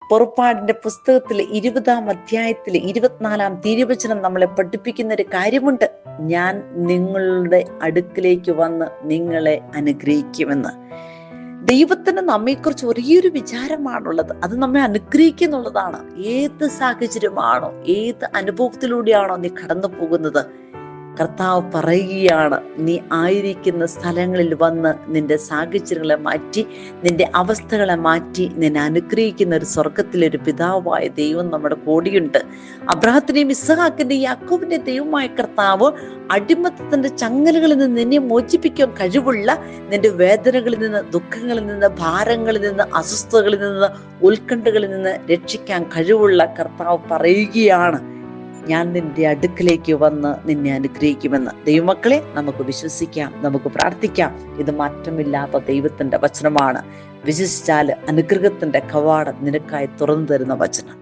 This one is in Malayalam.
പുറപ്പാടിന്റെ പുസ്തകത്തിലെ 20-ാം അധ്യായത്തിലെ 24-ാം തിരുവചനം നമ്മളെ പഠിപ്പിക്കുന്ന ഒരു കാര്യമുണ്ട്. ഞാൻ നിങ്ങളുടെ അടുക്കിലേക്ക് വന്ന് നിങ്ങളെ അനുഗ്രഹിക്കുമെന്ന്. ദൈവത്തിന് നമ്മെക്കുറിച്ച് ഒരേയൊരു വിചാരമാണുള്ളത്, അത് നമ്മെ അനുഗ്രഹിക്കുന്നുള്ളതാണ്. ഏത് സാഹചര്യമാണോ, ഏത് അനുഭവത്തിലൂടെയാണോ നീ കടന്നു പോകുന്നത്, കർത്താവ് പറയുകയാണ്, നീ ആയിരിക്കുന്ന സ്ഥലങ്ങളിൽ വന്ന് നിന്റെ സാഹചര്യങ്ങളെ മാറ്റി, നിന്റെ അവസ്ഥകളെ മാറ്റി നിന്നെ അനുഗ്രഹിക്കുന്ന ഒരു സ്വർഗത്തിലൊരു പിതാവായ ദൈവം നമ്മുടെ കൂടെയുണ്ട്. അബ്രാഹത്തിന്റെയും ഇസ്ഹാക്കിന്റെയും യാക്കോബിന്റെ ദൈവമായ കർത്താവ് അടിമത്തത്തിന്റെ ചങ്ങലകളിൽ നിന്ന് നിന്നെ മോചിപ്പിക്കാൻ കഴിവുള്ള, നിന്റെ വേദനകളിൽ നിന്ന്, ദുഃഖങ്ങളിൽ നിന്ന്, ഭാരങ്ങളിൽ നിന്ന്, അസ്വസ്ഥതകളിൽ നിന്ന്, ഉത്കണ്ഠകളിൽ നിന്ന് രക്ഷിക്കാൻ കഴിവുള്ള കർത്താവ് പറയുകയാണ്, ഞാൻ നിന്റെ അടുക്കിലേക്ക് വന്ന് നിന്നെ അനുഗ്രഹിക്കുമെന്ന്. ദൈവമക്കളെ, നമുക്ക് വിശ്വസിക്കാം, നമുക്ക് പ്രാർത്ഥിക്കാം. ഇത് മാറ്റമില്ലാത്ത ദൈവത്തിന്റെ വചനമാണ്. വിശ്വസിച്ചാൽ അനുഗ്രഹത്തിന്റെ കവാടം നിനക്കായി തുറന്നു തരുന്ന വചനം.